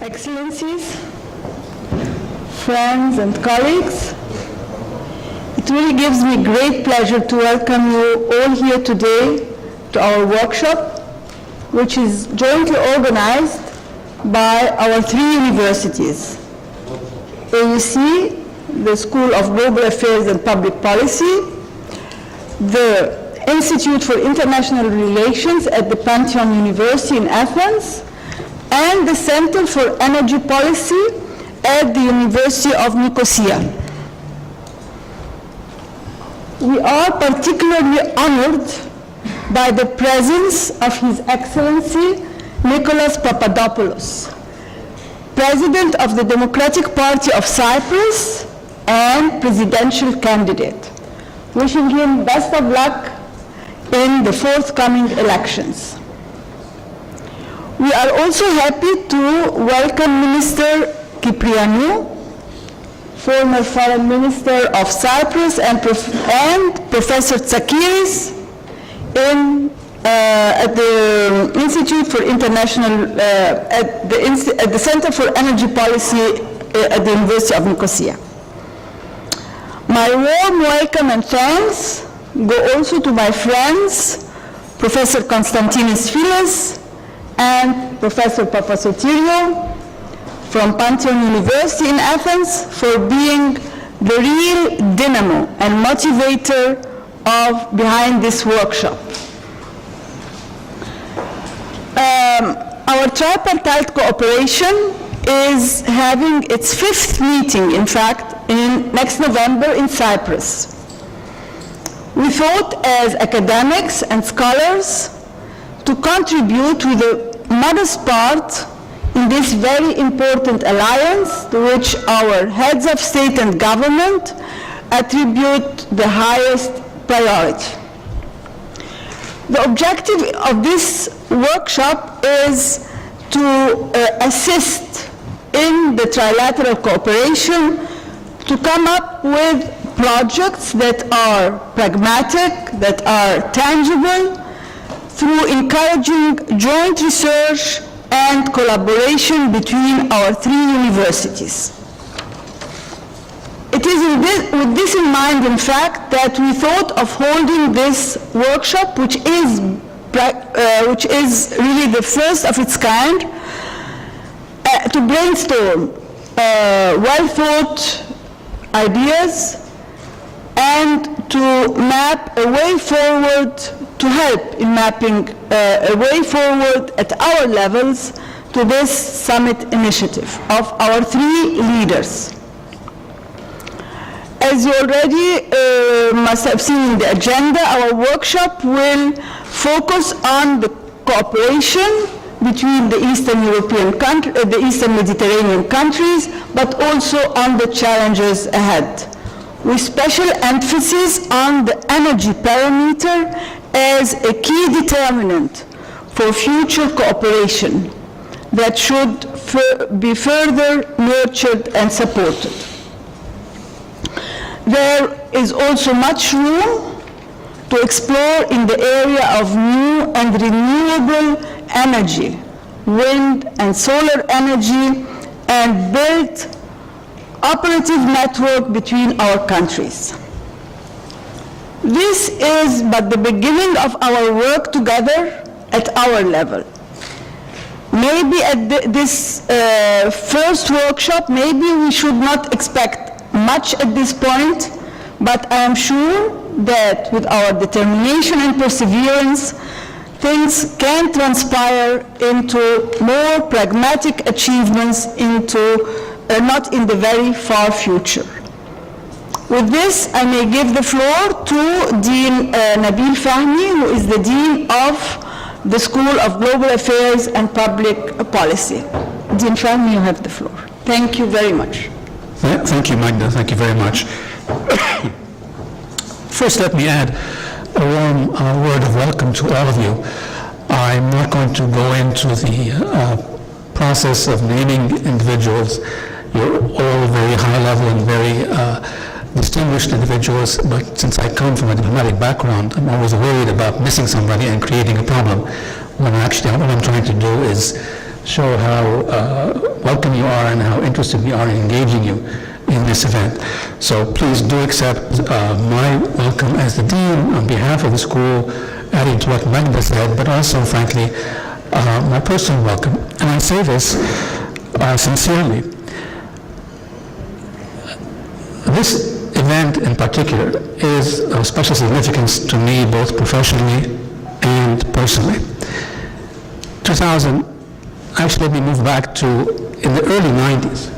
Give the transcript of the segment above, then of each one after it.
Excellencies, friends and colleagues, it really gives me great pleasure to welcome you all here today to our workshop, which is jointly organized by our three universities, AUC, the School of Global Affairs and Public Policy, the Institute for International Relations at the Pantheon University in Athens, and the Center for Energy Policy at the University of Nicosia. We are particularly honored by the presence of His Excellency Nicholas Papadopoulos, President of the Democratic Party of Cyprus and presidential candidate. Wishing him best of luck in the forthcoming elections. We are also happy to welcome Minister Kyprianou, former Foreign Minister of Cyprus, and Professor Tsakiris at the Institute for International, at the Center for Energy Policy at the University of Nicosia. My warm welcome and thanks go also to my friends, Professor Konstantinos Philis and Professor Papasotirio from Pantheon University in Athens for being the real dynamo and motivator behind this workshop. Our tripartite cooperation is having its 5th meeting, in fact, next November in Cyprus. We thought as academics and scholars to contribute with a modest part in this very important alliance to which our heads of state and government attribute the highest priority. The objective of this workshop is to assist in the trilateral cooperation to come up with projects that are pragmatic, that are tangible, through encouraging joint research and collaboration between our three universities. It is with this in mind, in fact, that we thought of holding this workshop, which is really the first of its kind, to brainstorm well-thought ideas and to map a way forward, to help in mapping a way forward at our levels to this summit initiative of our three leaders. As you already must have seen in the agenda, our workshop will focus on the cooperation between the the Eastern Mediterranean countries, but also on the challenges ahead, with special emphasis on the energy parameter as a key determinant for future cooperation that should be further nurtured and supported. There is also much room to explore in the area of new and renewable energy, wind and solar energy, and build operative network between our countries. This is but the beginning of our work together at our level. Maybe at this first workshop, maybe we should not expect much at this point, but I am sure that with our determination and perseverance, things can transpire into more pragmatic achievements not in the very far future. With this, I may give the floor to Dean Nabil Fahmy, who is the Dean of the School of Global Affairs and Public Policy. Dean Fahmy, you have the floor. Thank you very much. Thank you, Magda. Thank you very much. First, let me add a warm word of welcome to all of you. I'm not going to go into the process of naming individuals. You're all very high level and very distinguished individuals, but since I come from a diplomatic background, I'm always worried about missing somebody and creating a problem, when actually what I'm trying to do is show how welcome you are and how interested we are in engaging you in this event. So please do accept my welcome as the dean on behalf of the school, adding to what Magda said, but also, frankly, my personal welcome. And I say this sincerely. This event in particular is of special significance to me, both professionally and personally. 2000, actually let me move back to in the early 90s,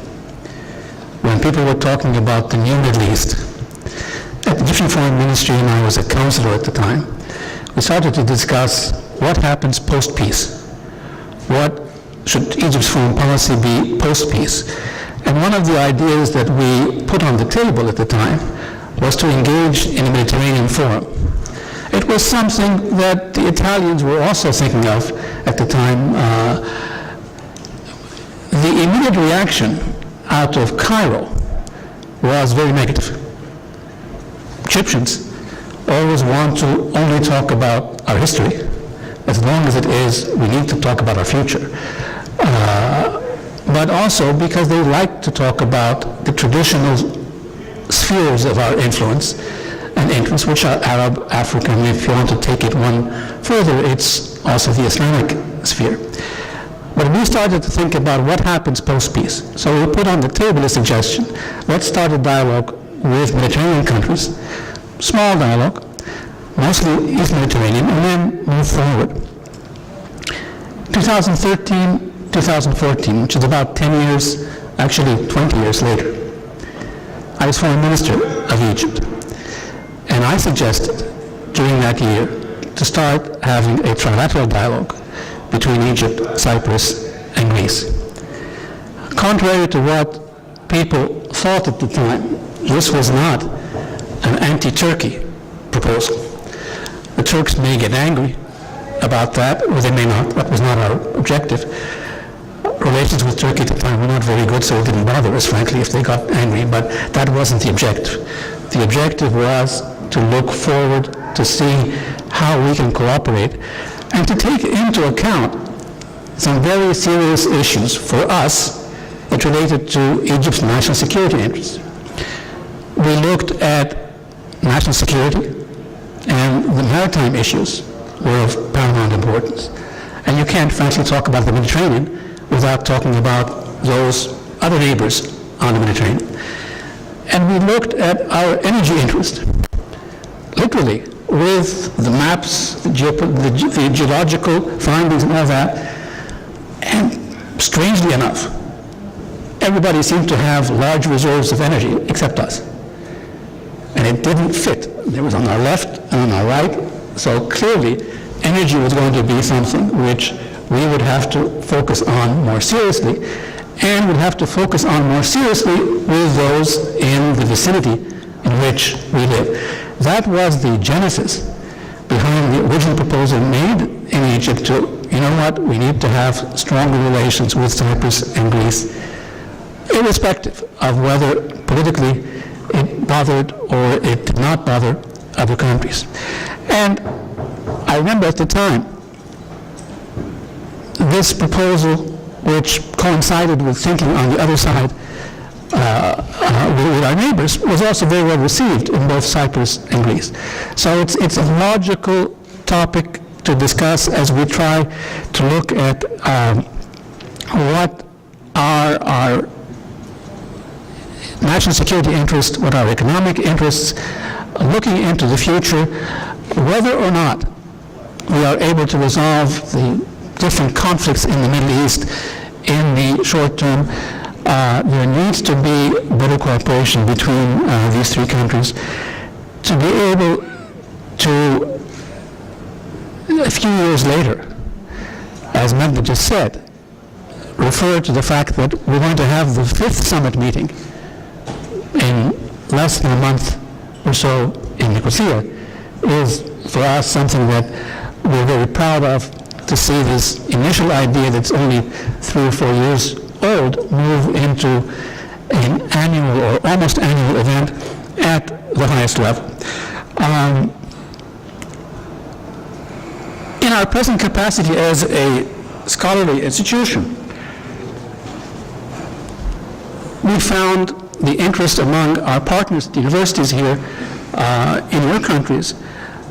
when people were talking about the new Middle East. At the Egyptian Foreign Ministry, and I was a counselor at the time, we started to discuss what happens post-peace. What should Egypt's foreign policy be post-peace? And one of the ideas that we put on the table at the time was to engage in a Mediterranean forum. It was something that the Italians were also thinking of at the time. The immediate reaction out of Cairo was very negative. Egyptians always want to only talk about our history. As long as it is, we need to talk about our future. But also because they like to talk about the traditional spheres of our influence and interests, which are Arab, African, and if you want to take it one further, it's also the Islamic sphere. But we started to think about what happens post-peace. So we put on the table a suggestion. Let's start a dialogue with Mediterranean countries, small dialogue, mostly East Mediterranean, and then move forward. 2013, 2014, which is about 10 years, actually 20 years later, I was Foreign Minister of Egypt. And I suggested during that year to start having a trilateral dialogue between Egypt, Cyprus, and Greece. Contrary to what people thought at the time, this was not an anti-Turkey proposal. The Turks may get angry about that, or they may not. That was not our objective. Relations with Turkey at the time were not very good, so it didn't bother us, frankly, if they got angry, but that wasn't the objective. The objective was to look forward, to see how we can cooperate, and to take into account some very serious issues for us that related to Egypt's national security interests. We looked at national security, and the maritime issues were of paramount importance. And you can't, frankly, talk about the Mediterranean without talking about those other neighbors on the Mediterranean. And we looked at our energy interest, literally, with the maps, the geological findings and all that. And strangely enough, everybody seemed to have large reserves of energy except us. And it didn't fit. It was on our left and on our right. So clearly, energy was going to be something which we would have to focus on more seriously, and would have to focus on more seriously with those in the vicinity in which we live. That was the genesis behind the original proposal made in Egypt to, you know what, we need to have stronger relations with Cyprus and Greece, irrespective of whether politically it bothered or it did not bother other countries. And I remember at the time, this proposal, which coincided with thinking on the other side with our neighbors, was also very well received in both Cyprus and Greece. So it's a logical topic to discuss as we try to look at what are our national security interests, what are economic interests, looking into the future, whether or not we are able to resolve the different conflicts in the Middle East in the short term. There needs to be better cooperation between these three countries to be able to, a few years later, as Magda just said, refer to the fact that we're going to have the 5th summit meeting in less than a month or so in Nicosia, is for us something that we're very proud of, to see this initial idea that's only 3 or 4 years old move into an annual or almost annual event at the highest level. In our present capacity as a scholarly institution, we found the interest among our partners, the universities here in your countries,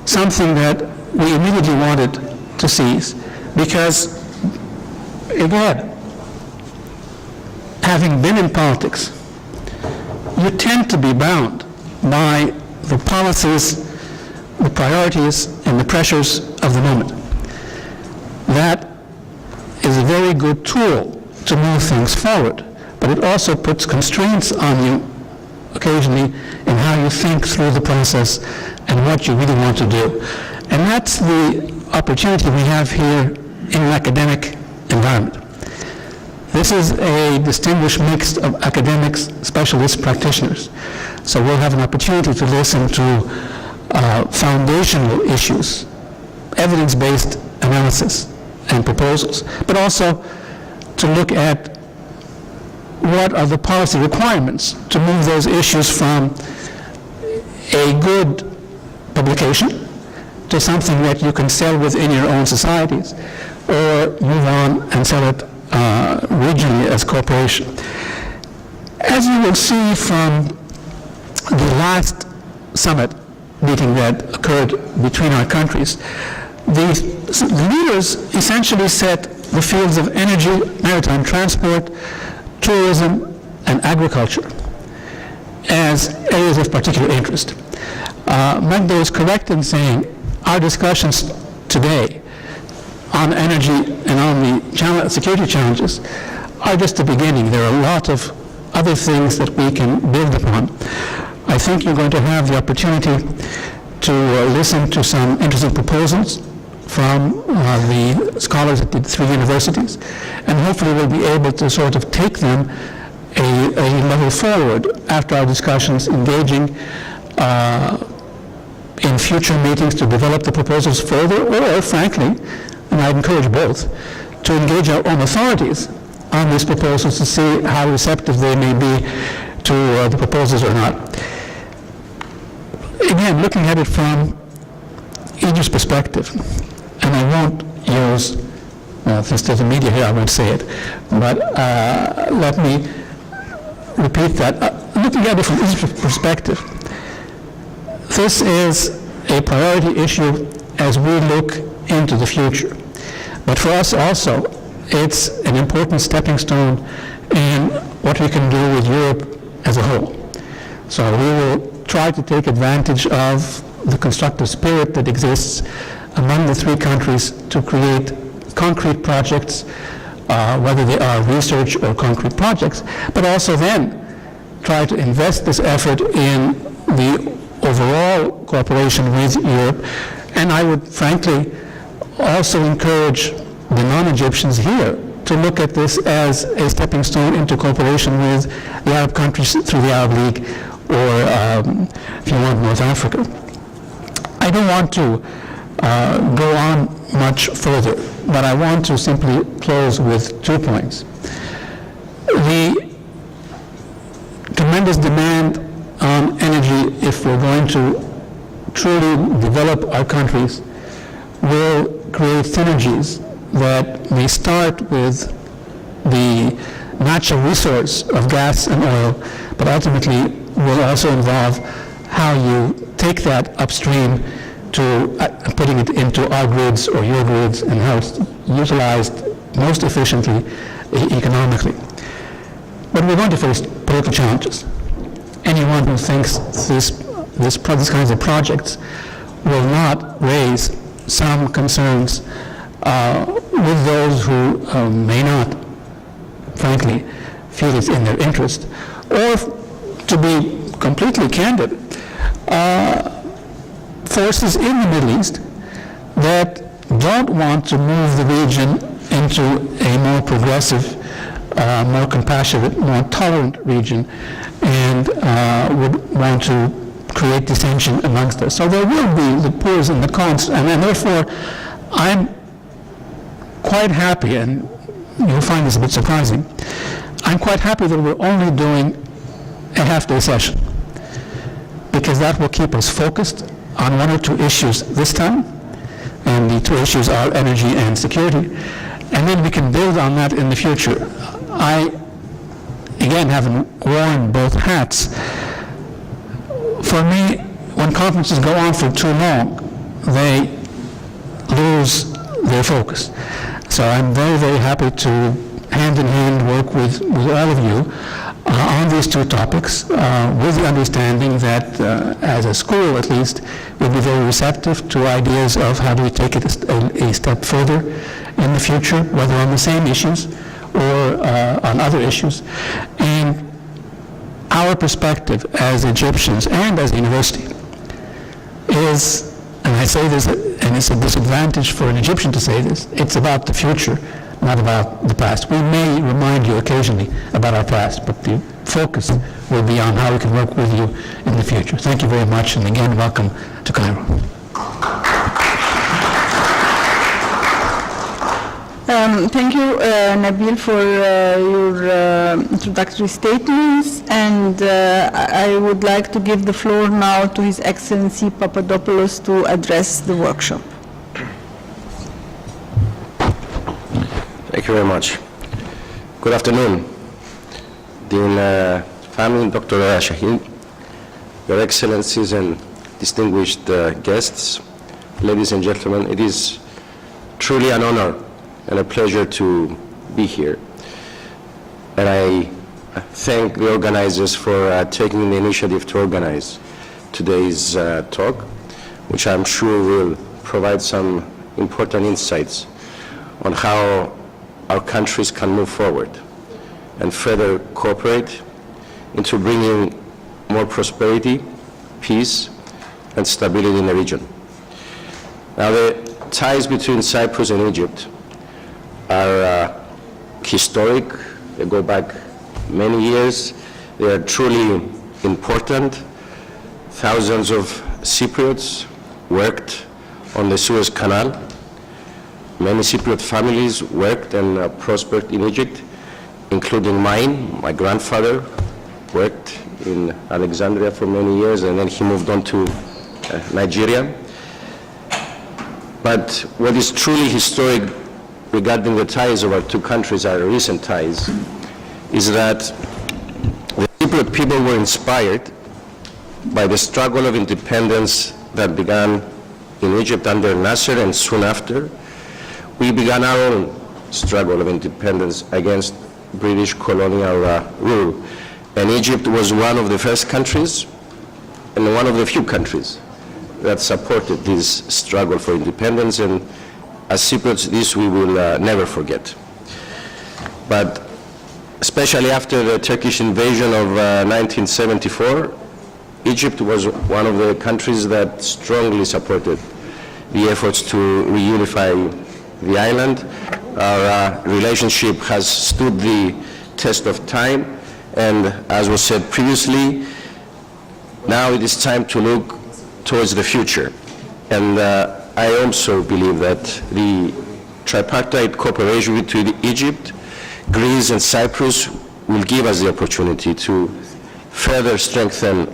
something that we immediately wanted to seize. Because, again, having been in politics, you tend to be bound by the policies, the priorities, and the pressures of the moment. That is a very good tool to move things forward, but it also puts constraints on you occasionally in how you think through the process and what you really want to do. And that's the opportunity we have here in an academic environment. This is a distinguished mix of academics, specialists, practitioners. So we'll have an opportunity to listen to foundational issues, evidence-based analysis and proposals, but also to look at what are the policy requirements to move those issues from a good publication to something that you can sell within your own societies, or move on and sell it regionally as cooperation. As you will see from the last summit meeting that occurred between our countries, the leaders essentially set the fields of energy, maritime transport, tourism, and agriculture as areas of particular interest. Magda was correct in saying our discussions today on energy and on the security challenges are just the beginning. There are a lot of other things that we can build upon. I think you're going to have the opportunity to listen to some interesting proposals from the scholars at the three universities, and hopefully we'll be able to sort of take them a level forward after our discussions, engaging in future meetings to develop the proposals further, or frankly, and I'd encourage both, to engage our own authorities on these proposals to see how receptive they may be to the proposals or not. Again, looking at it from Egypt's perspective, and I won't use, since there's a media here, I won't say it, but let me repeat that. Looking at it from Egypt's perspective, this is a priority issue as we look into the future. But for us also, it's an important stepping stone in what we can do with Europe as a whole. So we will try to take advantage of the constructive spirit that exists among the three countries to create concrete projects, whether they are research or concrete projects, but also then try to invest this effort in the overall cooperation with Europe. And I would frankly also encourage the non-Egyptians here to look at this as a stepping stone into cooperation with the Arab countries through the Arab League, or if you want, North Africa. I don't want to go on much further, but I want to simply close with 2 points. The tremendous demand on energy, if we're going to truly develop our countries, will create synergies that may start with the natural resource of gas and oil, but ultimately will also involve how you take that upstream to putting it into our grids or your grids, and how it's utilized most efficiently economically. But we're going to face political challenges. Anyone who thinks these kinds of projects will not raise some concerns with those who may not, frankly, feel it's in their interest, or to be completely candid, forces in the Middle East that don't want to move the region into a more progressive, more compassionate, more tolerant region, and would want to create dissension amongst us. So there will be the pros and the cons, and therefore I'm quite happy, and you'll find this a bit surprising, I'm quite happy that we're only doing a half-day session, because that will keep us focused on one or two issues this time, and the two issues are energy and security, and then we can build on that in the future. I again, having worn both hats, for me, when conferences go on for too long, they lose their focus. So I'm very, very happy to hand-in-hand work with all of you on these two topics, with the understanding that as a school at least, we'll be very receptive to ideas of how do we take it a step further in the future, whether on the same issues or on other issues. And our perspective as Egyptians and as a university is, and I say this, and it's a disadvantage for an Egyptian to say this, it's about the future, not about the past. We may remind you occasionally about our past, but the focus will be on how we can work with you in the future. Thank you very much, and again, welcome to Cairo. Thank you, Nabil, for your introductory statements, and I would like to give the floor now to His Excellency Papadopoulos to address the workshop. Thank you very much. Good afternoon, Dean Family, Dr. Shaheen, Your Excellencies and distinguished guests, ladies and gentlemen. It is truly an honor and a pleasure to be here. And I thank the organizers for taking the initiative to organize today's talk, which I'm sure will provide some important insights on how our countries can move forward and further cooperate into bringing more prosperity, peace, and stability in the region. Now, the ties between Cyprus and Egypt are historic. They go back many years. They are truly important. Thousands of Cypriots worked on the Suez Canal. Many Cypriot families worked and prospered in Egypt, including mine. My grandfather worked in Alexandria for many years, and then he moved on to Nigeria. But what is truly historic regarding the ties of our two countries, our recent ties, is that the Cypriot people were inspired by the struggle of independence that began in Egypt under Nasser, and soon after, we began our own struggle of independence against British colonial rule. And Egypt was one of the first countries and one of the few countries that supported this struggle for independence, and as Cypriots, this we will never forget. But especially after the Turkish invasion of 1974, Egypt was one of the countries that strongly supported the efforts to reunify the island. Our relationship has stood the test of time, and as was said previously, now it is time to look towards the future. And I also believe that the tripartite cooperation between Egypt, Greece, and Cyprus will give us the opportunity to further strengthen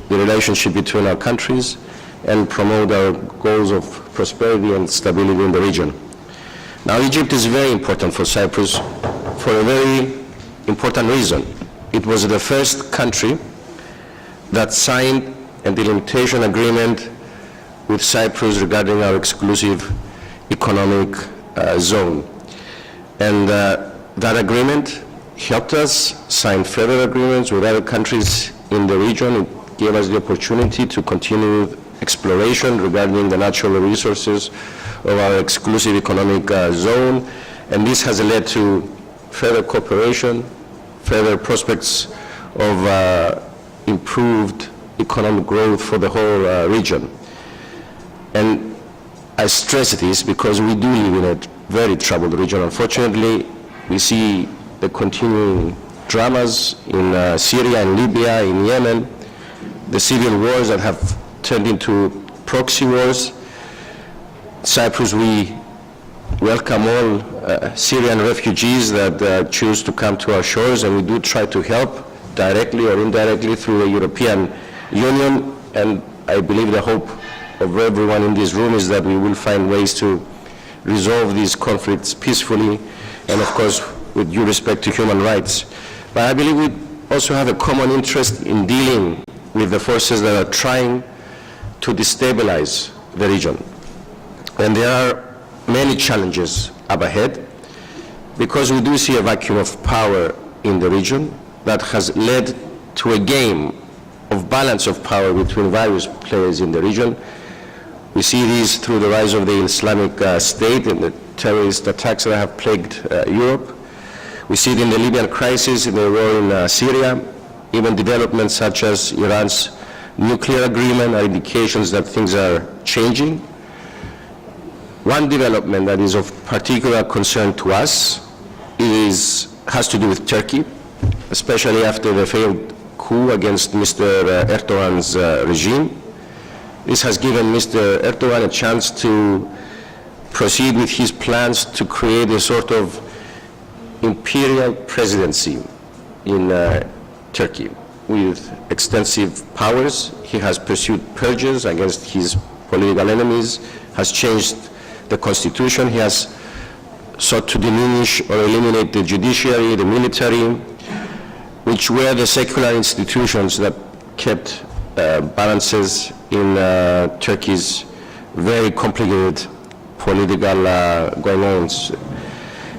the relationship between our countries and promote our goals of prosperity and stability in the region. Now, Egypt is very important for Cyprus for a very important reason. It was the first country that signed a delimitation agreement with Cyprus regarding our exclusive economic zone. And that agreement helped us sign further agreements with other countries in the region. It gave us the opportunity to continue exploration regarding the natural resources of our exclusive economic zone. And this has led to further cooperation, further prospects of improved economic growth for the whole region. And I stress this because we do live in a very troubled region. Unfortunately, we see the continuing dramas in Syria and Libya, in Yemen, the civil wars that have turned into proxy wars. Cyprus, we welcome all Syrian refugees that choose to come to our shores, and we do try to help directly or indirectly through the European Union. And I believe the hope of everyone in this room is that we will find ways to resolve these conflicts peacefully and, of course, with due respect to human rights. But I believe we also have a common interest in dealing with the forces that are trying to destabilize the region. And there are many challenges up ahead, because we do see a vacuum of power in the region that has led to a game of balance of power between various players in the region. We see this through the rise of the Islamic State and the terrorist attacks that have plagued Europe. We see it in the Libyan crisis, in the war in Syria. Even developments such as Iran's nuclear agreement are indications that things are changing. One development that is of particular concern to us has to do with Turkey, especially after the failed coup against Mr. Erdogan's regime. This has given Mr. Erdogan a chance to proceed with his plans to create a sort of imperial presidency in Turkey with extensive powers. He has pursued purges against his political enemies, has changed the constitution. He has sought to diminish or eliminate the judiciary, the military, which were the secular institutions that kept balances in Turkey's very complicated political going-ons.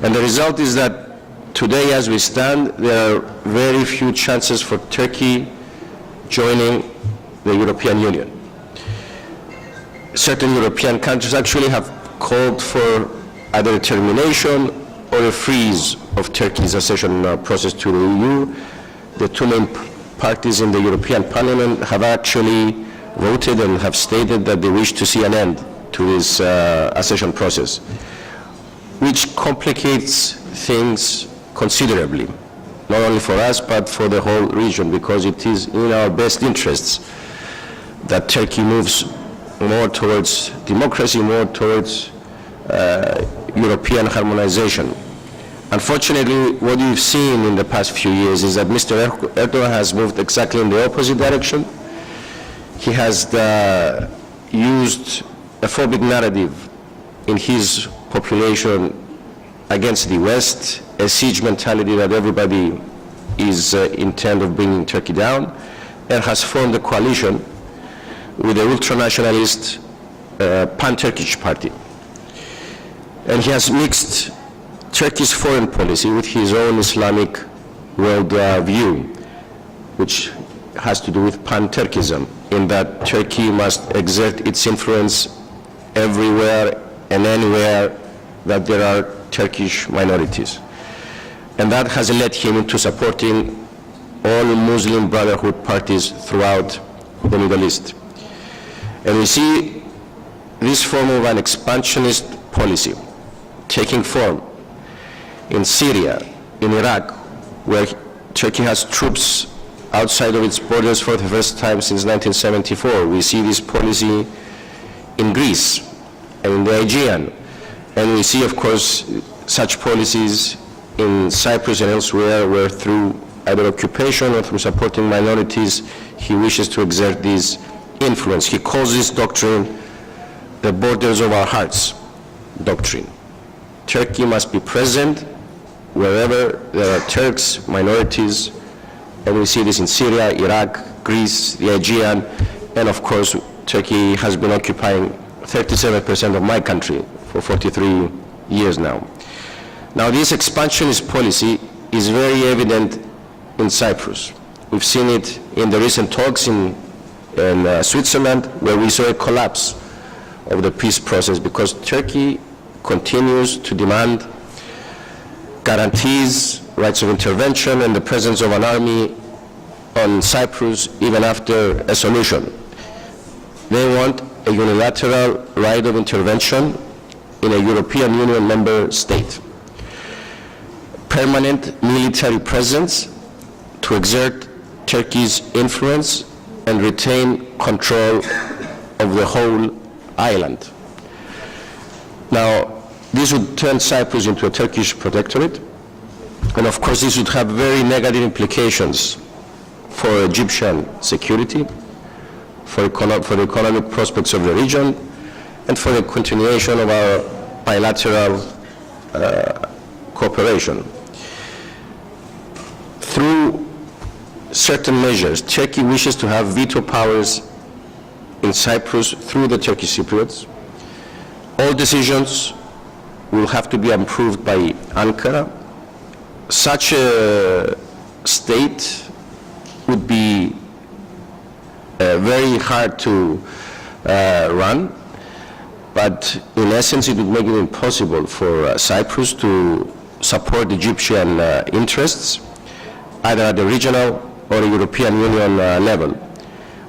And the result is that today, as we stand, there are very few chances for Turkey joining the European Union. Certain European countries actually have called for either a termination or a freeze of Turkey's accession process to the EU. The two main parties in the European Parliament have actually voted and have stated that they wish to see an end to this accession process, which complicates things considerably, not only for us but for the whole region, because it is in our best interests that Turkey moves more towards democracy, more towards European harmonization. Unfortunately, what we've seen in the past few years is that Mr. Erdogan has moved exactly in the opposite direction. He has used a phobic narrative in his population against the West, a siege mentality that everybody is intent of bringing Turkey down, and has formed a coalition with the ultranationalist pan-Turkish party. And he has mixed Turkey's foreign policy with his own Islamic world view, which has to do with pan-Turkism, in that Turkey must exert its influence everywhere and anywhere that there are Turkish minorities. And that has led him into supporting all Muslim Brotherhood parties throughout the Middle East. And we see this form of an expansionist policy taking form in Syria, in Iraq, where Turkey has troops outside of its borders for the first time since 1974. We see this policy in Greece and in the Aegean. And we see, of course, such policies in Cyprus and elsewhere, where through either occupation or through supporting minorities, he wishes to exert this influence. He calls this doctrine the borders of our hearts doctrine. Turkey must be present wherever there are Turks, minorities, and we see this in Syria, Iraq, Greece, the Aegean, and of course, Turkey has been occupying 37% of my country for 43 years now. Now, this expansionist policy is very evident in Cyprus. We've seen it in the recent talks in Switzerland, where we saw a collapse of the peace process because Turkey continues to demand guarantees, rights of intervention, and the presence of an army on Cyprus even after a solution. They want a unilateral right of intervention in a European Union member state. Permanent military presence to exert Turkey's influence and retain control of the whole island. Now, this would turn Cyprus into a Turkish protectorate, and of course this would have very negative implications for Egyptian security, for the economic prospects of the region, and for the continuation of our bilateral cooperation. Through certain measures. Turkey wishes to have veto powers in Cyprus through the Turkish Cypriots. All decisions will have to be approved by Ankara. Such a state would be very hard to run, but in essence it would make it impossible for Cyprus to support Egyptian interests, either at the regional or European Union level.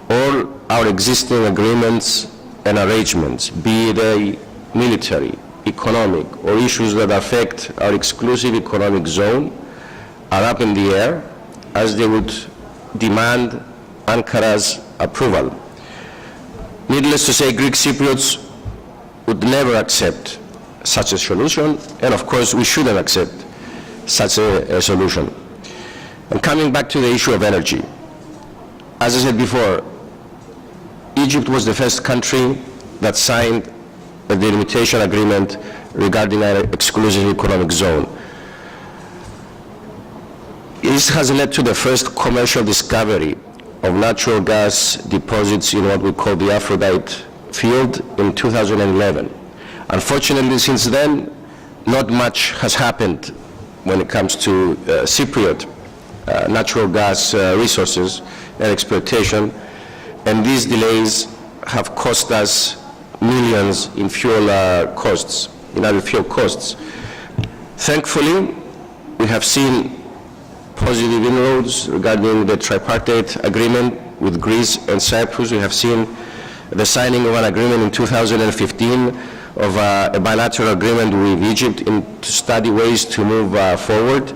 All our existing agreements and arrangements, be they military, economic, or issues that affect our exclusive economic zone, are up in the air, as they would demand Ankara's approval. Needless to say, Greek Cypriots would never accept such a solution, and of course we shouldn't accept such a solution. And coming back to the issue of energy, as I said before, Egypt was the first country that signed a delimitation agreement regarding our exclusive economic zone. This has led to the first commercial discovery of natural gas deposits in what we call the Aphrodite field in 2011. Unfortunately, since then, not much has happened when it comes to Cypriot natural gas resources and exploitation, and these delays have cost us millions in fuel costs, in other fuel costs. Thankfully, we have seen positive inroads regarding the tripartite agreement with Greece and Cyprus. We have seen the signing of an agreement in 2015 of a bilateral agreement with Egypt to study ways to move forward.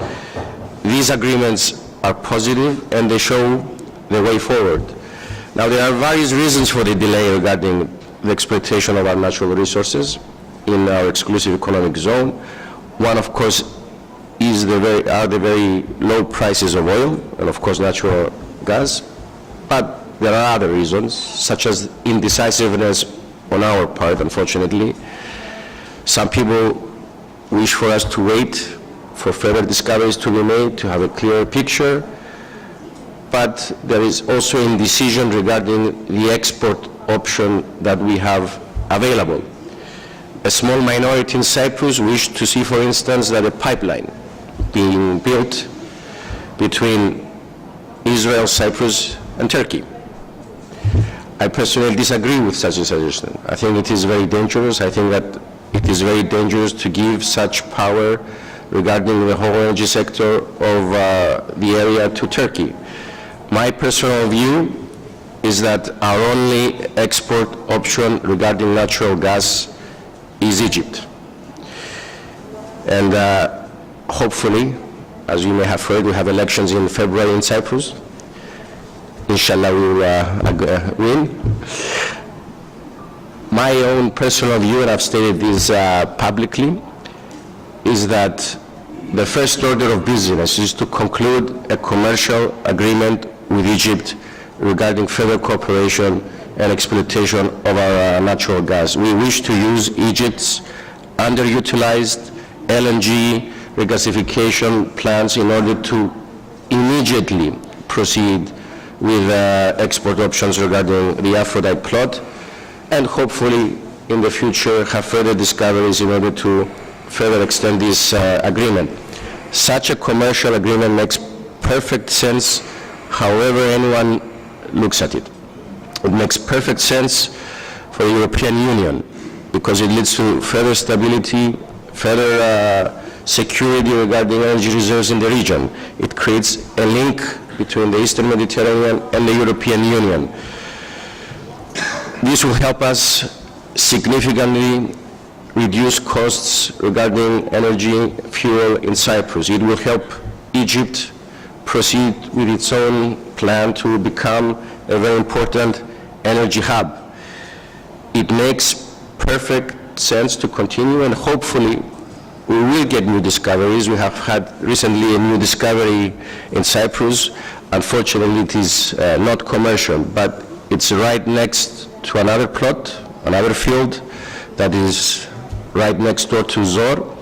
These agreements are positive and they show the way forward. Now, there are various reasons for the delay regarding the exploitation of our natural resources in our exclusive economic zone. One, of course, is the very low prices of oil and, of course, natural gas. But there are other reasons, such as indecisiveness on our part, unfortunately. Some people wish for us to wait for further discoveries to be made, to have a clearer picture. But there is also indecision regarding the export option that we have available. A small minority in Cyprus wish to see, for instance, that a pipeline being built between Israel, Cyprus, and Turkey. I personally disagree with such a suggestion. I think it is very dangerous. I think that it is very dangerous to give such power regarding the whole energy sector of the area to Turkey. My personal view is that our only export option regarding natural gas is Egypt. And hopefully, as you may have heard, we have elections in February in Cyprus. Inshallah, we will win. My own personal view, and I've stated this publicly, is that the first order of business is to conclude a commercial agreement with Egypt regarding further cooperation and exploitation of our natural gas. We wish to use Egypt's underutilized LNG regasification plants in order to immediately proceed with export options regarding the Aphrodite plot, and hopefully in the future have further discoveries in order to further extend this agreement. Such a commercial agreement makes perfect sense however anyone looks at it. It makes perfect sense for the European Union because it leads to further stability, further security regarding energy reserves in the region. It creates a link between the Eastern Mediterranean and the European Union. This will help us significantly reduce costs regarding energy fuel in Cyprus. It will help Egypt proceed with its own plan to become a very important energy hub. It makes perfect sense to continue, and hopefully we will get new discoveries. We have had recently a new discovery in Cyprus. Unfortunately, it is not commercial, but it's right next to another plot, another field that is right next door to Zor.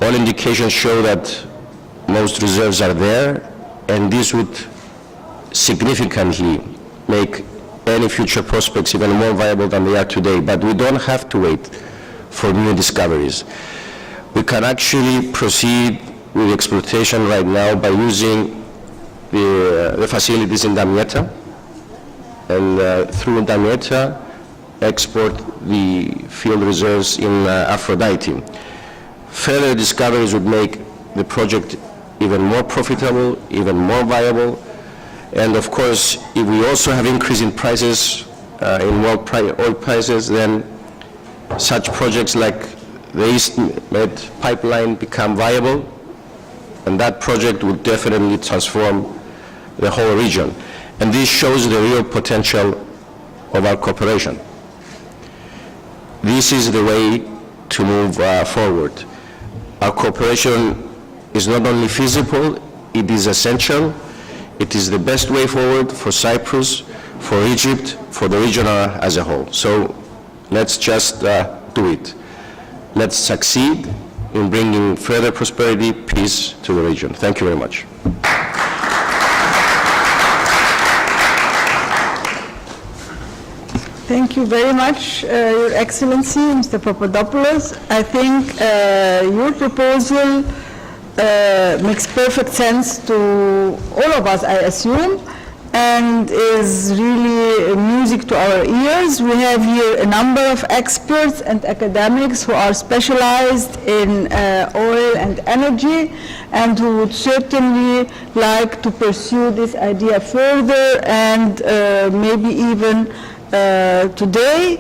All indications show that most reserves are there, and this would significantly make any future prospects even more viable than they are today. But we don't have to wait for new discoveries. We can actually proceed with exploitation right now by using the facilities in Damietta, and through Damietta export the field reserves in Aphrodite. Further discoveries would make the project even more profitable, even more viable, and of course, if we also have increase in prices, in world oil prices, then such projects like the East Med pipeline become viable, and that project would definitely transform the whole region. And this shows the real potential of our cooperation. This is the way to move forward. Our cooperation is not only feasible, it is essential. It is the best way forward for Cyprus, for Egypt, for the region as a whole. So let's just do it. Let's succeed in bringing further prosperity, peace to the region. Thank you very much. Thank you very much, Your Excellency, Mr. Papadopoulos. I think your proposal makes perfect sense to all of us, I assume, and is really music to our ears. We have here a number of experts and academics who are specialized in oil and energy, and who would certainly like to pursue this idea further, and maybe even today.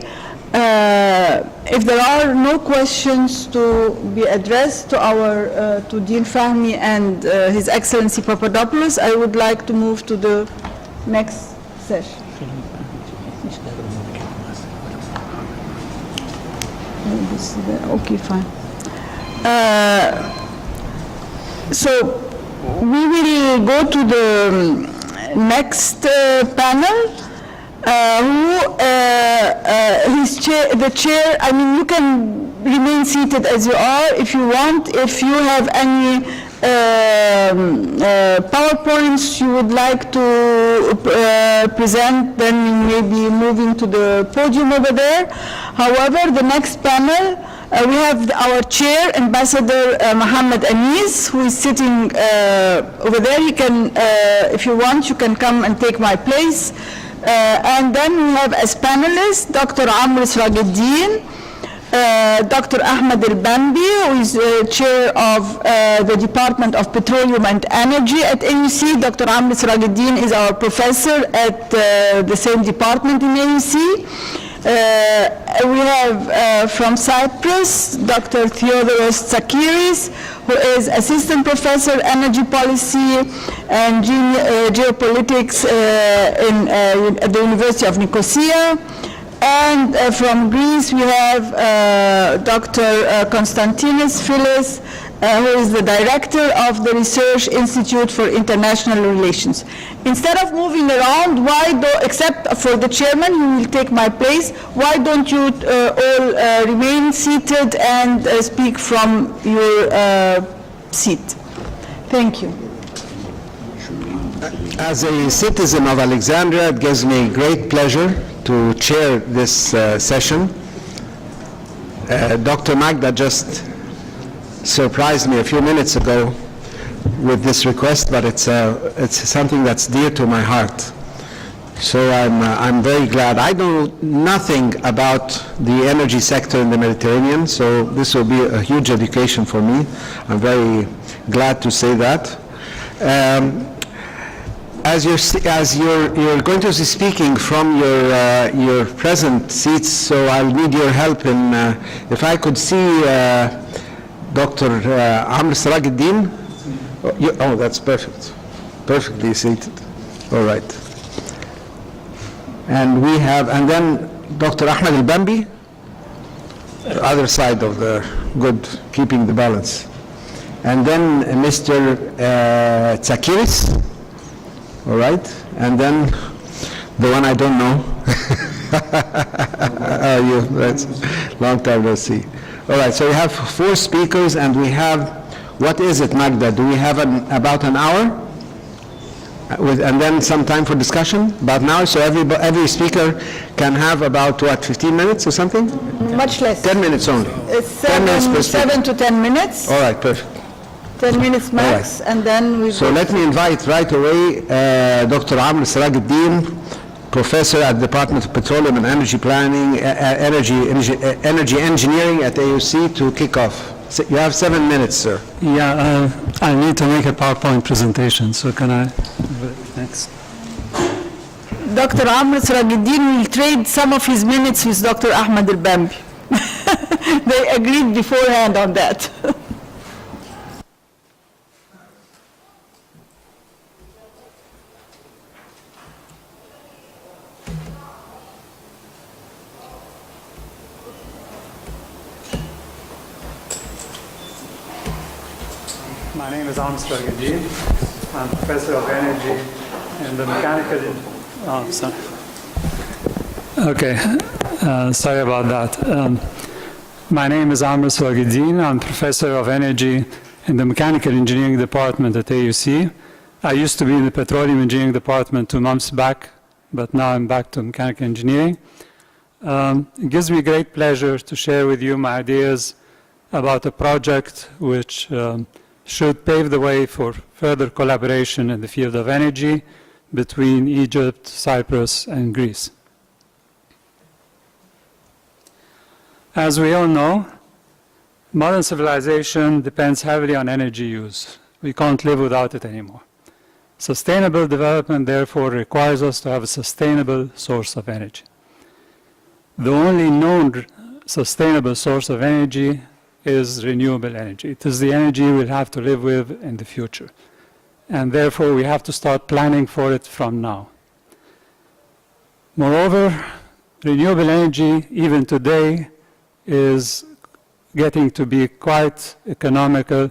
If there are no questions to be addressed to our to Dean Fahmy and His Excellency Papadopoulos, I would like to move to the next session. Okay, fine. So we will go to the next panel. The chair, I mean, you can remain seated as you are if you want. If you have any PowerPoints you would like to present, then you may be moving to the podium over there. However, the next panel, we have our chair, Ambassador Mohammed Anis, who is sitting over there. He can, if you want, you can come and take my place. And then we have as panelists Dr. Amr Srageddin, Dr. Ahmed El-Bambi, who is chair of the Department of Petroleum and Energy at AUC. Dr. Amr Srageddin is our professor at the same department in AUC. We have from Cyprus, Dr. Theodoros Tsakiris, who is Assistant Professor, Energy Policy and Geopolitics at the University of Nicosia. And from Greece, we have Dr. Konstantinos Philis, who is the director of the Research Institute for International Relations. Instead of moving around, except for the chairman, who will take my place, why don't you all remain seated and speak from your seat? Thank you. As a citizen of Alexandria, it gives me great pleasure to chair this session. Dr. Magda just surprised me a few minutes ago with this request, but it's something that's dear to my heart. So I'm very glad. I know nothing about the energy sector in the Mediterranean, so this will be a huge education for me. I'm very glad to say that. As you're going to be speaking from your present seats, so I'll need your help in if I could see Dr. Amr Srageddin. Oh, that's perfect. Perfectly seated. All right. And we have, and then Dr. Ahmed El-Bambi, the other side of the good, keeping the balance. And then Mr. Tsakiris, all right. And then the one I don't know. That's long time no see. All right, so we have 4 speakers, and we have, what is it, Magda? Do we have about an hour? And then some time for discussion about now, so every speaker can have about, what, 15 minutes or something? Much less. 10 minutes only. It's 10 minutes per speaker. 7 to 10 minutes. All right, perfect. 10 minutes max, and then we So go. let me invite right away Dr. Amr Siraj Al-Din, professor at the Department of Petroleum and Energy Planning, Energy Engineering at AUC to kick off. So you have 7 minutes, sir. Yeah, I need to make a PowerPoint presentation, so can I? Thanks. Dr. Amr Sirajuddin will trade some of his minutes with Dr. Ahmed Al-Bambi. They agreed beforehand on that. My name is Amr Sirajuddin. I'm professor of energy in the mechanical. Oh, sorry. Okay, sorry about that. My name is Amr Sirajuddin. I'm professor of energy in the mechanical engineering department at AUC. I used to be in the petroleum engineering department 2 months back, but now I'm back to mechanical engineering. It gives me great pleasure to share with you my ideas about a project which should pave the way for further collaboration in the field of energy between Egypt, Cyprus, and Greece. As we all know, modern civilization depends heavily on energy use. We can't live without it anymore. Sustainable development, therefore, requires us to have a sustainable source of energy. The only known sustainable source of energy is renewable energy. It is the energy we'll have to live with in the future. And therefore, we have to start planning for it from now. Moreover, renewable energy, even today, is getting to be quite economical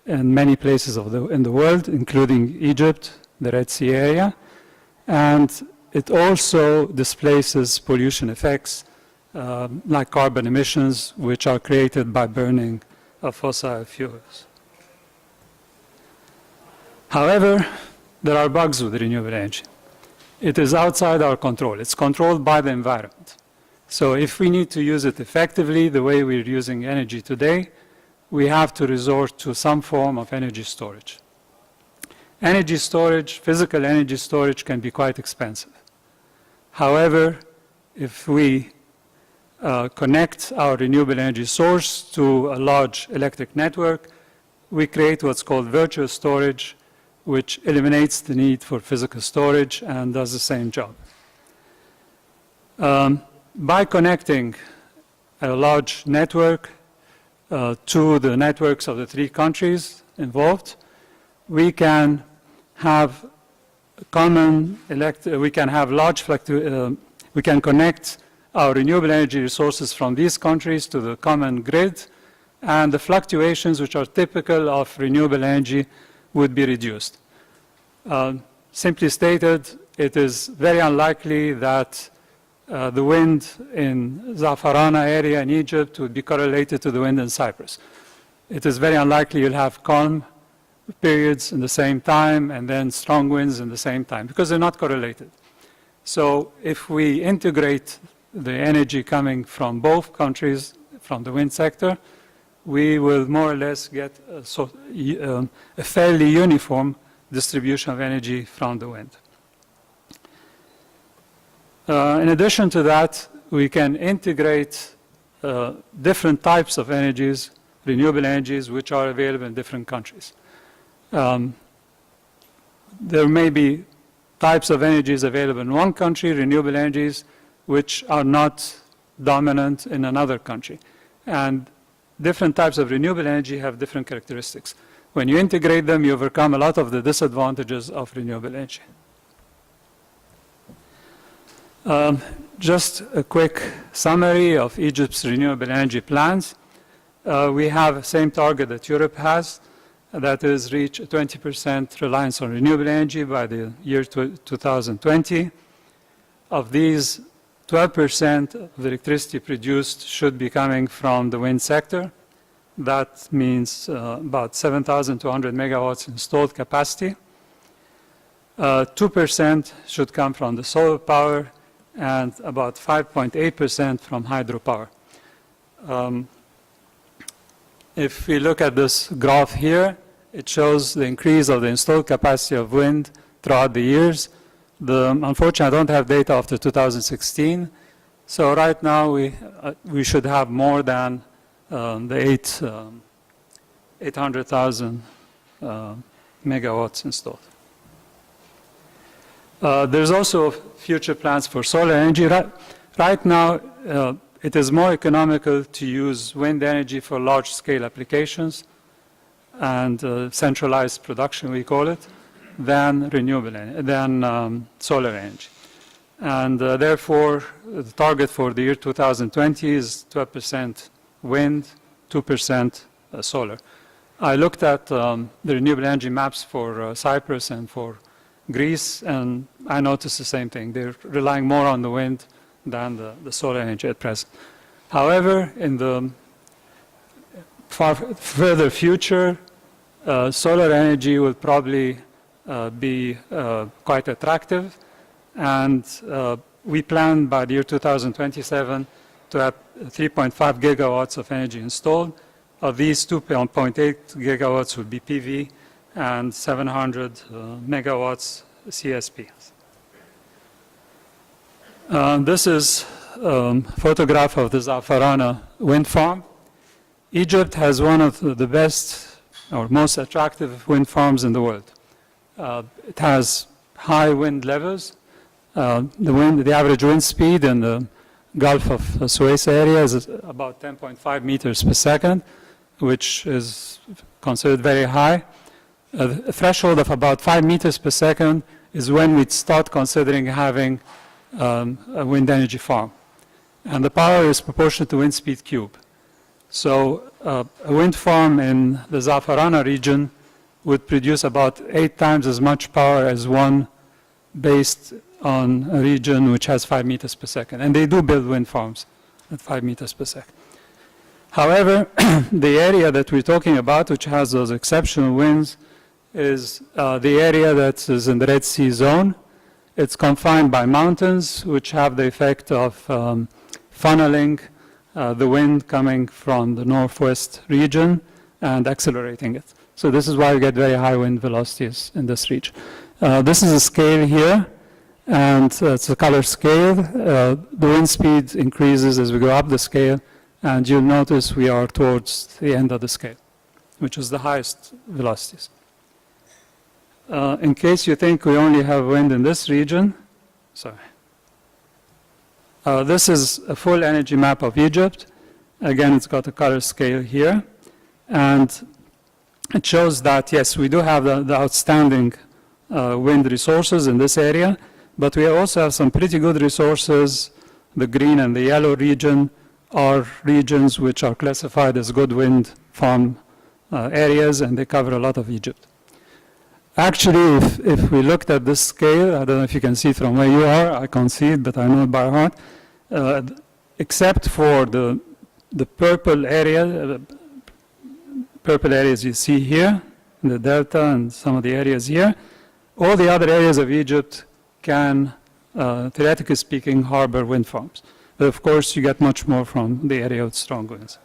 in many places in the world, including Egypt, the Red Sea area. And it also displaces pollution effects like carbon emissions, which are created by burning of fossil fuels. However, there are bugs with renewable energy. It is outside our control. It's controlled by the environment. So if we need to use it effectively, the way we're using energy today, we have to resort to some form of energy storage. Energy storage, physical energy storage, can be quite expensive. However, if we connect our renewable energy source to a large electric network, we create what's called virtual storage, which eliminates the need for physical storage and does the same job. By connecting a large network to the networks of the 3 countries involved, we can have we can connect our renewable energy resources from these countries to the common grid, and the fluctuations which are typical of renewable energy would be reduced. Simply stated, it is very unlikely that the wind in Zafarana area in Egypt would be correlated to the wind in Cyprus. It is very unlikely you'll have calm periods in the same time and then strong winds in the same time, because they're not correlated. So if we integrate the energy coming from both countries, from the wind sector, we will more or less get a fairly uniform distribution of energy from the wind. In addition to that, we can integrate different types of energies, renewable energies, which are available in different countries. There may be types of energies available in one country, renewable energies, which are not dominant in another country. And different types of renewable energy have different characteristics. When you integrate them, you overcome a lot of the disadvantages of renewable energy. Just a quick summary of Egypt's renewable energy plans. We have the same target that Europe has, that is reach 20% reliance on renewable energy by the year 2020. Of these, 12% of the electricity produced should be coming from the wind sector. That means about 7,200 megawatts installed capacity. 2% should come from the solar power, and about 5.8% from hydropower. If we look at this graph here, it shows the increase of the installed capacity of wind throughout the years. Unfortunately, I don't have data after 2016. So right now, we should have more than the 800,000 megawatts installed. There's also future plans for solar energy. Right now, it is more economical to use wind energy for large-scale applications and centralized production, we call it, than solar energy. And therefore, the target for the year 2020 is 12% wind, 2% solar. I looked at the renewable energy maps for Cyprus and for Greece, and I noticed the same thing. They're relying more on the wind than the solar energy at present. However, in the further future, solar energy will probably be quite attractive, and we plan by the year 2027 to have 3.5 gigawatts of energy installed. Of these, 2.8 gigawatts would be PV, and 700 megawatts CSP. This is a photograph of the Zafarana wind farm. Egypt has one of the best or most attractive wind farms in the world. It has high wind levels. The average wind speed in the Gulf of Suez area is about 10.5 meters per second, which is considered very high. A threshold of about 5 meters per second is when we'd start considering having a wind energy farm. And the power is proportional to wind speed cube. So a wind farm in the Zafarana region would produce about 8 times as much power as one based on a region which has 5 meters per second. And they do build wind farms at 5 meters per second. However, the area that we're talking about, which has those exceptional winds, is the area that is in the Red Sea zone. It's confined by mountains, which have the effect of funneling the wind coming from the northwest region and accelerating it. So this is why we get very high wind velocities in this region. This is a scale here, and it's a color scale. The wind speed increases as we go up the scale, and you'll notice we are towards the end of the scale, which is the highest velocities. In case you think we only have wind in this region, this is a full energy map of Egypt. Again, it's got a color scale here. And it shows that, yes, we do have the outstanding wind resources in this area, but we also have some pretty good resources. The green and the yellow region are regions which are classified as good wind farm areas, and they cover a lot of Egypt. Actually, if we looked at this scale, I don't know if you can see from where you are, I can't see it, but I know it by heart, except for the purple area, purple areas you see here, in the delta and some of the areas here, all the other areas of Egypt can, theoretically speaking, harbor wind farms. But of course, you get much more from the area with strong winds.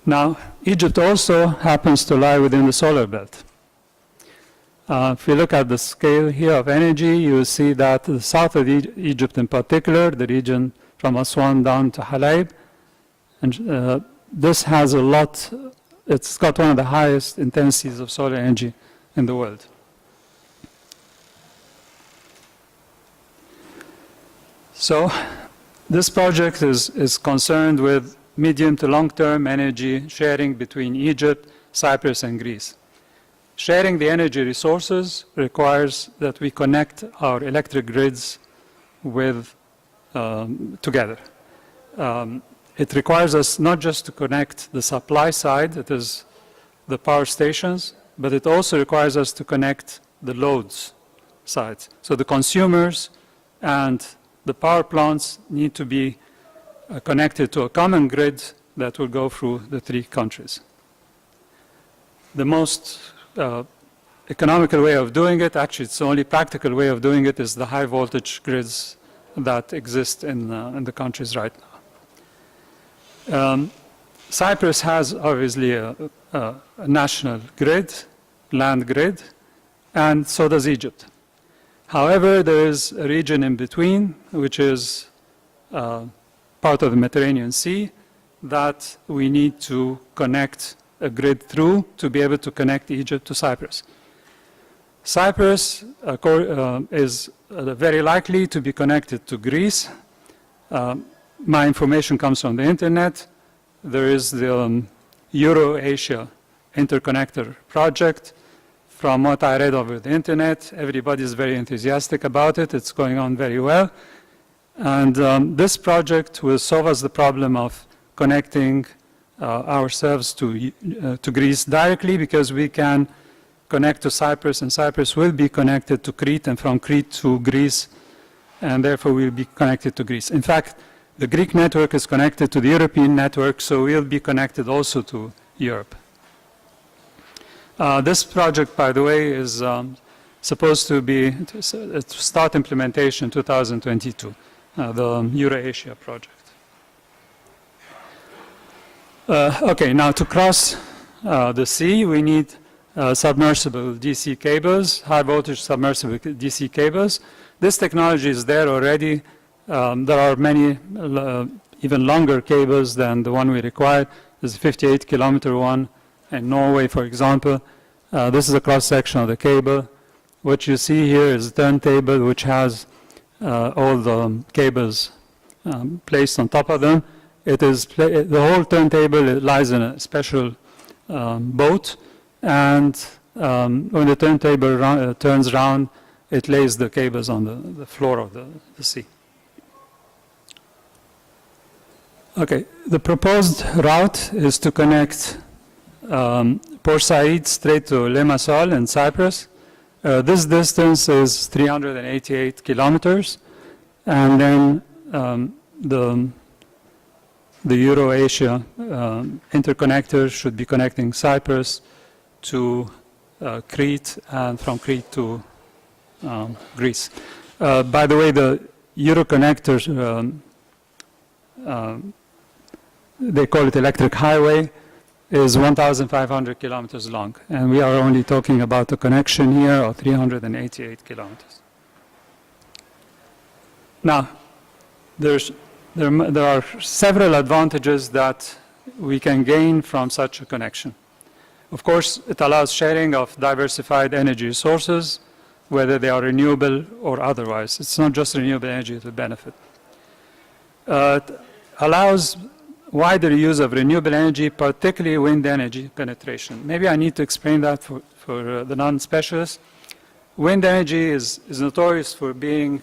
Now, Egypt also happens to lie within the solar belt. If you look at the scale here of energy, you will see that the south of Egypt in particular, the region from Aswan down to Halayb, and this has a lot, it's got one of the highest intensities of solar energy in the world. So this project is concerned with medium to long-term energy sharing between Egypt, Cyprus, and Greece. Sharing the energy resources requires that we connect our electric grids together. It requires us not just to connect the supply side, that is the power stations, but it also requires us to connect the loads side. So the consumers and the power plants need to be connected to a common grid that will go through the 3 countries. The most economical way of doing it, actually it's the only practical way of doing it, is the high voltage grids that exist in the countries right now. Cyprus has obviously a national grid, land grid, and so does Egypt. However, there is a region in between, which is part of the Mediterranean Sea, that we need to connect a grid through to be able to connect Egypt to Cyprus. Cyprus is very likely to be connected to Greece. My information comes from the internet. There is the Euro-Asia Interconnector project. From what I read over the internet, everybody is very enthusiastic about it. It's going on very well. And this project will solve us the problem of connecting ourselves to Greece directly, because we can connect to Cyprus, and Cyprus will be connected to Crete, and from Crete to Greece, and therefore we'll be connected to Greece. In fact, the Greek network is connected to the European network, so we'll be connected also to Europe. This project, by the way, is supposed to start implementation in 2022, the Euro-Asia project. Okay, now to cross the sea, we need submersible DC cables, high voltage submersible DC cables. This technology is there already. There are many even longer cables than the one we require. There's a 58-kilometer one in Norway, for example. This is a cross-section of the cable. What you see here is a turntable which has all the cables placed on top of them. The whole turntable lies in a special boat, and when the turntable turns round, it lays the cables on the floor of the sea. Okay, the proposed route is to connect Port Said straight to Limassol in Cyprus. This distance is 388 kilometers, and then the Euro-Asia interconnector should be connecting Cyprus to Crete, and from Crete to Greece. By the way, the Euroconnectors, they call it electric highway, is 1,500 kilometers long, and we are only talking about a connection here of 388 kilometers. Now, there are several advantages that we can gain from such a connection. Of course, it allows sharing of diversified energy sources, whether they are renewable or otherwise. It's not just renewable energy to benefit. It allows wider use of renewable energy, particularly wind energy penetration. Maybe I need to explain that for the non-specialists. Wind energy is notorious for being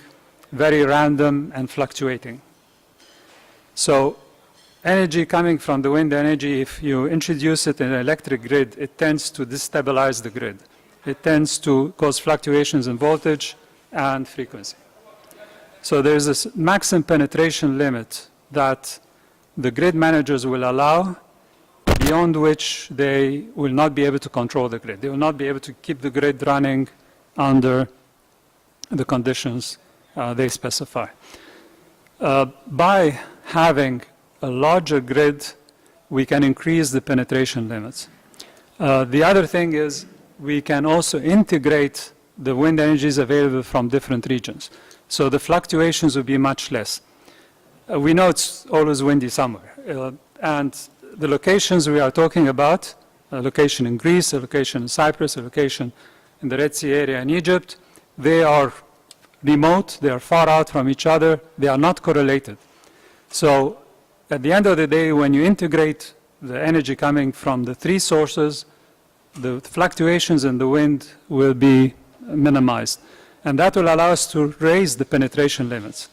very random and fluctuating. So energy coming from the wind energy, if you introduce it in an electric grid, it tends to destabilize the grid. It tends to cause fluctuations in voltage and frequency. So there's this maximum penetration limit that the grid managers will allow, beyond which they will not be able to control the grid. They will not be able to keep the grid running under the conditions they specify. By having a larger grid, we can increase the penetration limits. The other thing is we can also integrate the wind energies available from different regions. So the fluctuations will be much less. We know it's always windy somewhere. And the locations we are talking about, a location in Greece, a location in Cyprus, a location in the Red Sea area in Egypt, they are remote, they are far out from each other, they are not correlated. So at the end of the day, when you integrate the energy coming from the three sources, the fluctuations in the wind will be minimized. And that will allow us to raise the penetration limits.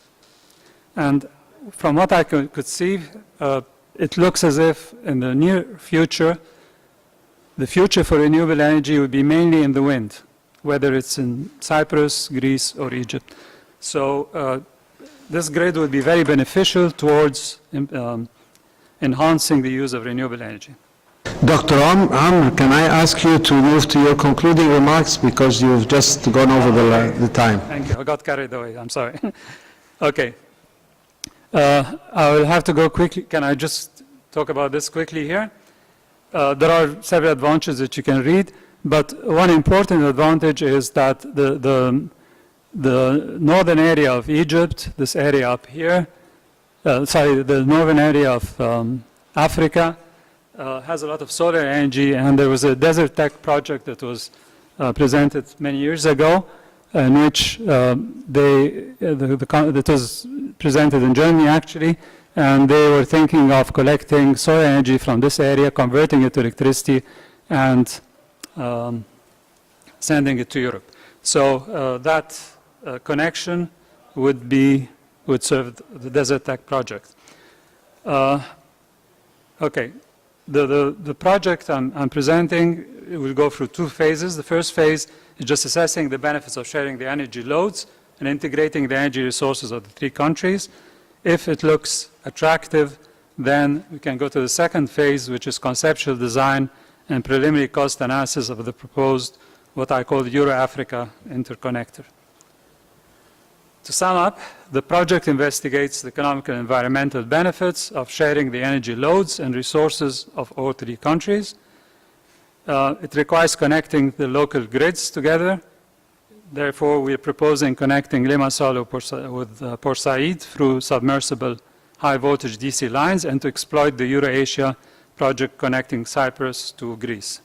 And from what I could see, it looks as if in the near future, the future for renewable energy will be mainly in the wind, whether it's in Cyprus, Greece, or Egypt. So this grid will be very beneficial towards enhancing the use of renewable energy. Dr. Amr, can I ask you to move to your concluding remarks because you've just gone over the time? Thank you. I got carried away. I'm sorry. Okay. I will have to go quickly. Can I just talk about this quickly here? There are several advantages that you can read, but one important advantage is that the northern area of Egypt, this area up here, the northern area of Africa, has a lot of solar energy, and there was a Desert Tech project that was presented many years ago, in which that was presented in Germany actually, and they were thinking of collecting solar energy from this area, converting it to electricity, and sending it to Europe. So that connection would serve the Desert Tech project. Okay. The project I'm presenting will go through two phases. The first phase is just assessing the benefits of sharing the energy loads and integrating the energy resources of the three countries. If it looks attractive, then we can go to the second phase, which is conceptual design and preliminary cost analysis of the proposed, what I call the Euro-Africa interconnector. To sum up, the project investigates the economic and environmental benefits of sharing the energy loads and resources of all three countries. It requires connecting the local grids together. Therefore, we are proposing connecting Limassol with Port Said through submersible high-voltage DC lines and to exploit the Euro-Asia project connecting Cyprus to Greece.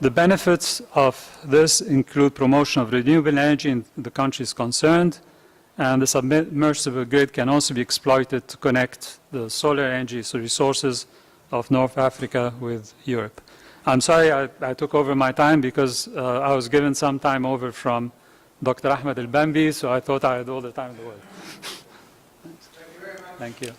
The benefits of this include promotion of renewable energy in the countries concerned, and the submersible grid can also be exploited to connect the solar energy resources of North Africa with Europe. I'm sorry I took over my time because I was given some time over from Dr. Ahmed El-Bambi, so I thought I had all the time in the world. Thank you very much. Thank you.